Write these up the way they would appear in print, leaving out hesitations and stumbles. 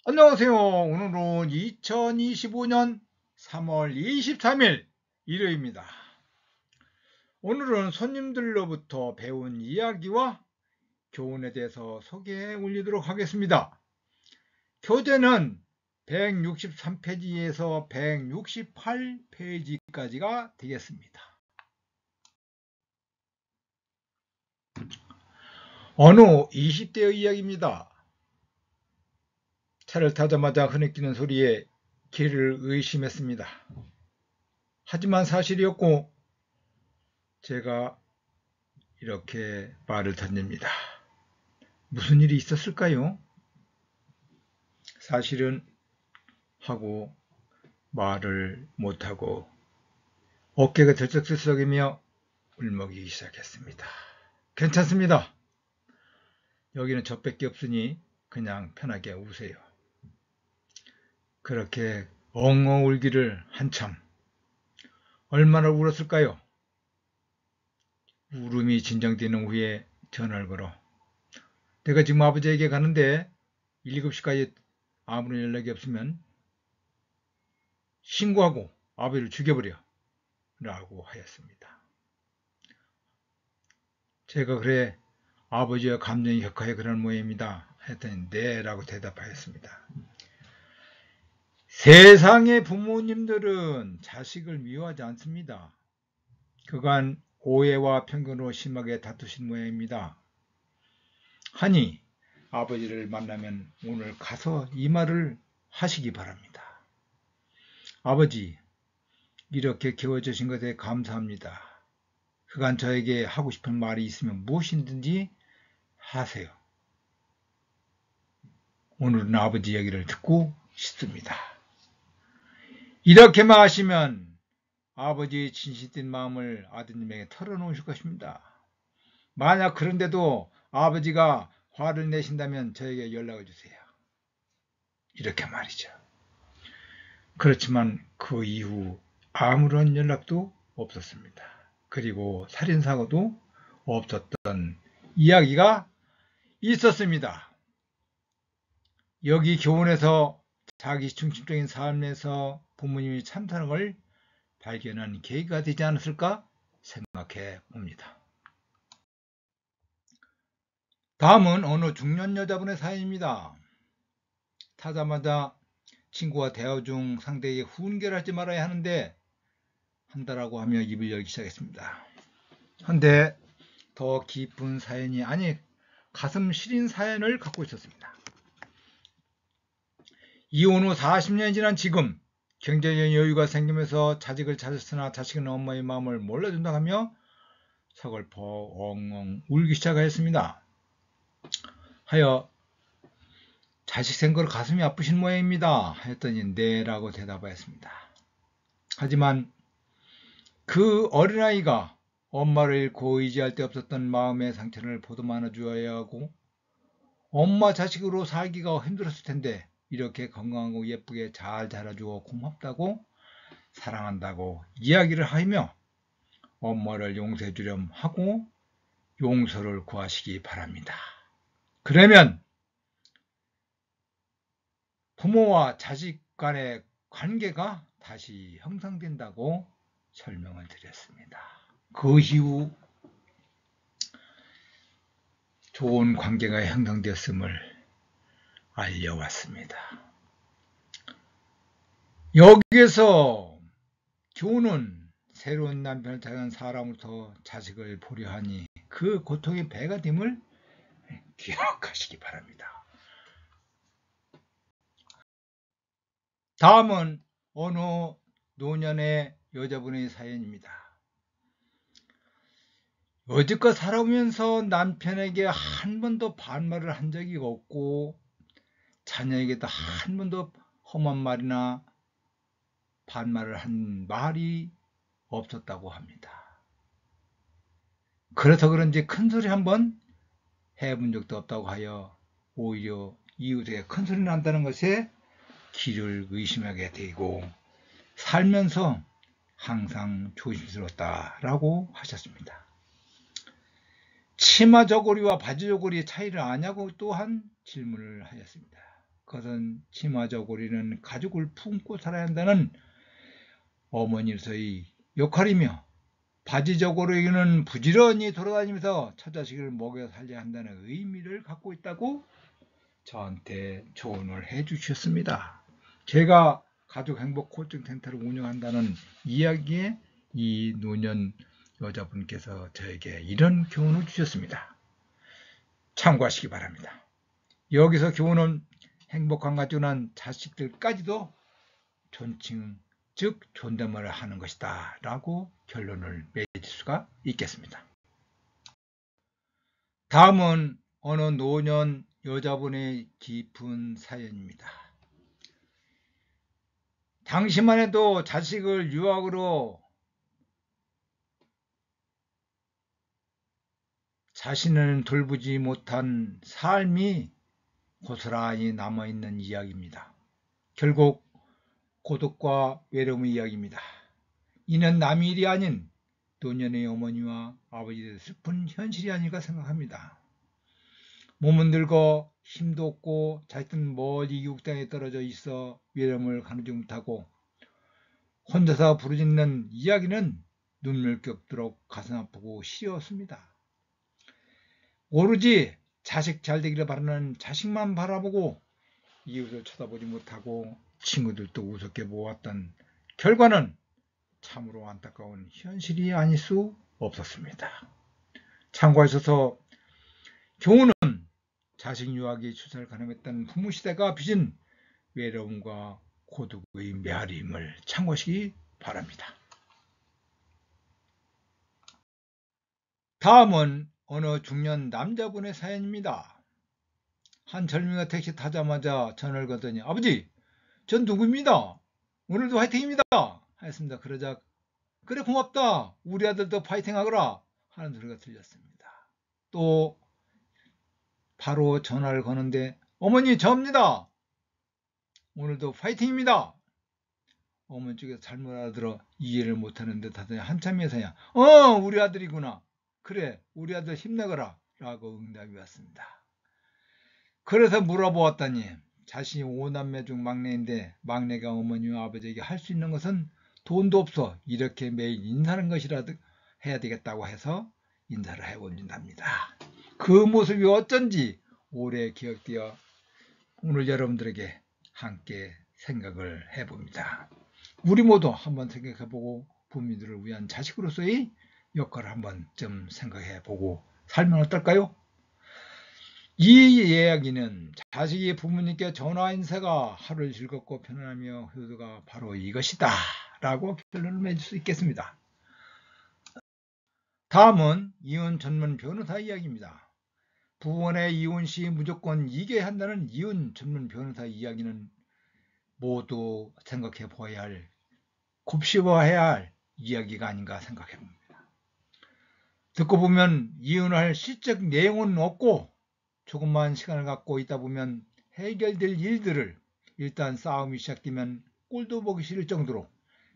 안녕하세요. 오늘은 2025년 3월 23일 일요일입니다. 오늘은 손님들로부터 배운 이야기와 교훈에 대해서 소개해 올리도록 하겠습니다. 교재는 163페이지에서 168페이지까지가 되겠습니다. 어느 20대의 이야기입니다. 차를 타자마자 흐느끼는 소리에 길을 의심했습니다. 하지만 사실이었고 제가 이렇게 말을 던집니다. 무슨 일이 있었을까요? 사실은 하고 말을 못하고 어깨가 들썩들썩이며 울먹이기 시작했습니다. 괜찮습니다. 여기는 저밖에 없으니 그냥 편하게 우세요. 그렇게 엉엉 울기를 한참. 얼마나 울었을까요? 울음이 진정되는 후에 전화를 걸어 내가 지금 아버지에게 가는데 7시까지 아무런 연락이 없으면 신고하고 아버지를 죽여버려 라고 하였습니다. 제가 그래 아버지와 감정이 격하게 그런 모양입니다 했더니 네 라고 대답하였습니다. 세상의 부모님들은 자식을 미워하지 않습니다. 그간 오해와 편견으로 심하게 다투신 모양입니다. 하니 아버지를 만나면 오늘 가서 이 말을 하시기 바랍니다. 아버지, 이렇게 키워주신 것에 감사합니다. 그간 저에게 하고 싶은 말이 있으면 무엇이든지 하세요. 오늘은 아버지 얘기를 듣고 싶습니다. 이렇게만 하시면 아버지의 진실된 마음을 아드님에게 털어놓으실 것입니다. 만약 그런데도 아버지가 화를 내신다면 저에게 연락을 주세요. 이렇게 말이죠. 그렇지만 그 이후 아무런 연락도 없었습니다. 그리고 살인사고도 없었던 이야기가 있었습니다. 여기 교훈에서 자기 중심적인 삶에서 부모님이 참사는 걸 발견한 계기가 되지 않았을까 생각해 봅니다. 다음은 어느 중년 여자분의 사연입니다. 타자마자 친구와 대화 중 상대에게 훈계하지 말아야 하는데 한다라고 하며 입을 열기 시작했습니다. 한데 더 깊은 사연이 아니 가슴 시린 사연을 갖고 있었습니다. 이혼 후 40년이 지난 지금 경제적인 여유가 생기면서 자식을 찾았으나 자식은 엄마의 마음을 몰라준다 하며 서글퍼 엉엉 울기 시작하였습니다. 하여 자식 생걸 가슴이 아프신 모양입니다. 했더니 네 라고 대답하였습니다. 하지만 그 어린아이가 엄마를 잃고 의지할 데 없었던 마음의 상처를 보듬어 주어야 하고 엄마 자식으로 살기가 힘들었을 텐데 이렇게 건강하고 예쁘게 잘 자라주고 고맙다고 사랑한다고 이야기를 하며 엄마를 용서해 주렴 하고 용서를 구하시기 바랍니다. 그러면 부모와 자식 간의 관계가 다시 형성된다고 설명을 드렸습니다. 그 이후 좋은 관계가 형성되었음을 알려왔습니다. 여기에서 교훈은 새로운 남편을 찾은 사람으로부터 자식을 보려 하니 그 고통의 배가 됨을 기억하시기 바랍니다. 다음은 어느 노년의 여자분의 사연입니다. 여지껏 살아오면서 남편에게 한 번도 반말을 한 적이 없고 자녀에게도 한 번도 험한 말이나 반말을 한 말이 없었다고 합니다. 그래서 그런지 큰소리 한번 해본 적도 없다고 하여 오히려 이웃에게 큰소리 난다는 것에 길을 의심하게 되고 살면서 항상 조심스럽다라고 하셨습니다. 치마 저고리와 바지 저고리의 차이를 아냐고 또한 질문을 하였습니다. 그것은 치마저고리는 가족을 품고 살아야 한다는 어머니로서의 역할이며, 바지저고리는 부지런히 돌아다니면서 처자식을 먹여 살려야 한다는 의미를 갖고 있다고 저한테 조언을 해 주셨습니다. 제가 가족 행복 코칭 센터를 운영한다는 이야기에 이 노년 여자분께서 저에게 이런 교훈을 주셨습니다. 참고하시기 바랍니다. 여기서 교훈은 행복한 가족은 자식들까지도 존칭, 즉 존댓말을 하는 것이다 라고 결론을 맺을 수가 있겠습니다. 다음은 어느 노년 여자분의 깊은 사연입니다. 당시만 해도 자식을 유학으로 자신을 돌보지 못한 삶이 고스란히 남아있는 이야기입니다. 결국 고독과 외로움의 이야기입니다. 이는 남의 일이 아닌 노년의 어머니와 아버지의 슬픈 현실이 아닐까 생각합니다. 몸은 늙어 힘도 없고 자식은 멀리 이국 땅에 떨어져 있어 외로움을 가누지 못하고 혼자서 부르짖는 이야기는 눈물겹도록 가슴 아프고 시렸습니다. 오로지 자식 잘되기를 바라는 자식만 바라보고 이웃을 쳐다보지 못하고 친구들도 우습게 보았던 결과는 참으로 안타까운 현실이 아닐 수 없었습니다. 참고하셔서 교훈은 자식 유학이 출산을 가늠했던 부모 시대가 빚은 외로움과 고독의 메아림을 참고하시기 바랍니다. 다음은 어느 중년 남자분의 사연입니다. 한 젊은이가 택시 타자마자 전화를 걸더니 아버지, 전 누구입니다. 오늘도 화이팅입니다. 하였습니다. 그러자 그래 고맙다. 우리 아들도 파이팅 하거라 하는 소리가 들렸습니다. 또 바로 전화를 거는데 어머니 저입니다. 오늘도 파이팅입니다. 어머니 쪽에서 잘못 알아들어 이해를 못하는 듯 하더니 한참에서야 우리 아들이구나. 그래 우리 아들 힘내거라 라고 응답이 왔습니다. 그래서 물어보았더니 자신이 5남매 중 막내인데 막내가 어머니와 아버지에게 할 수 있는 것은 돈도 없어 이렇게 매일 인사하는 것이라도 해야 되겠다고 해서 인사를 해본답니다. 그 모습이 어쩐지 오래 기억되어 오늘 여러분들에게 함께 생각을 해봅니다. 우리 모두 한번 생각해보고 부모님들을 위한 자식으로서의 역할을 한번 좀 생각해보고 살면 어떨까요? 이 이야기는 자식이 부모님께 전화 인사가 하루를 즐겁고 편안하며 효도가 바로 이것이다 라고 결론을 맺을 수 있겠습니다. 다음은 이혼 전문 변호사 이야기입니다. 부부간의 이혼 시 무조건 이겨야 한다는 이혼 전문 변호사 이야기는 모두 생각해 보아야 할, 곱씹어야 할 이야기가 아닌가 생각해 봅니다. 듣고 보면 이혼할 실적 내용은 없고 조금만 시간을 갖고 있다 보면 해결될 일들을 일단 싸움이 시작되면 꼴도 보기 싫을 정도로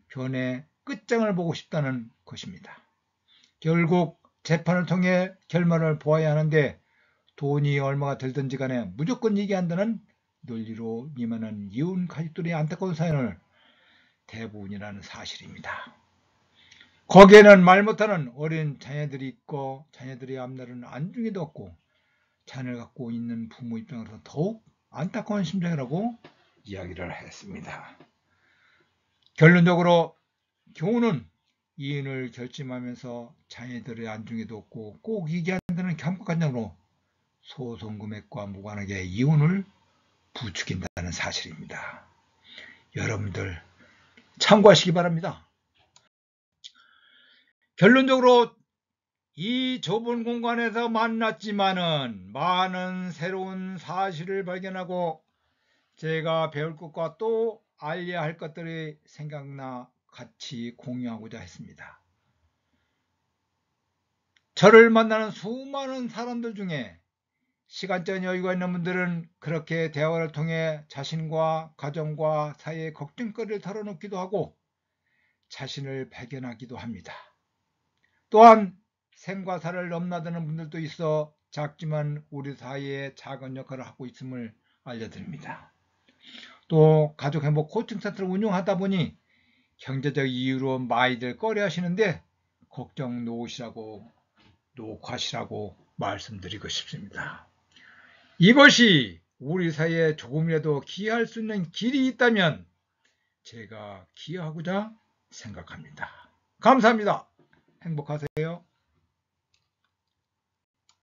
변의 끝장을 보고 싶다는 것입니다. 결국 재판을 통해 결말을 보아야 하는데 돈이 얼마가 들든지 간에 무조건 이겨한다는 논리로 미만한 이혼 가족들의 안타까운 사연을 대부분이라는 사실입니다. 거기에는 말 못하는 어린 자녀들이 있고 자녀들의 앞날은 안중에도 없고 자녀를 갖고 있는 부모 입장에서 더욱 안타까운 심정이라고 이야기를 했습니다. 결론적으로 교훈은 이혼을 결심하면서 자녀들의 안중에도 없고 꼭 이겨야 한다는 경각관념으로 소송 금액과 무관하게 이혼을 부추긴다는 사실입니다. 여러분들 참고하시기 바랍니다. 결론적으로 이 좁은 공간에서 만났지만은 많은 새로운 사실을 발견하고 제가 배울 것과 또 알려야 할 것들이 생각나 같이 공유하고자 했습니다. 저를 만나는 수많은 사람들 중에 시간적 여유가 있는 분들은 그렇게 대화를 통해 자신과 가정과 사이의 걱정거리를 털어놓기도 하고 자신을 발견하기도 합니다. 또한 생과 사를 넘나드는 분들도 있어 작지만 우리 사이에 작은 역할을 하고 있음을 알려드립니다. 또 가족행복 코칭센터를 운영하다 보니 경제적 이유로 많이들 꺼려하시는데 걱정 놓으시라고 말씀드리고 싶습니다. 이것이 우리 사회에 조금이라도 기여할 수 있는 길이 있다면 제가 기여하고자 생각합니다. 감사합니다. 행복하세요.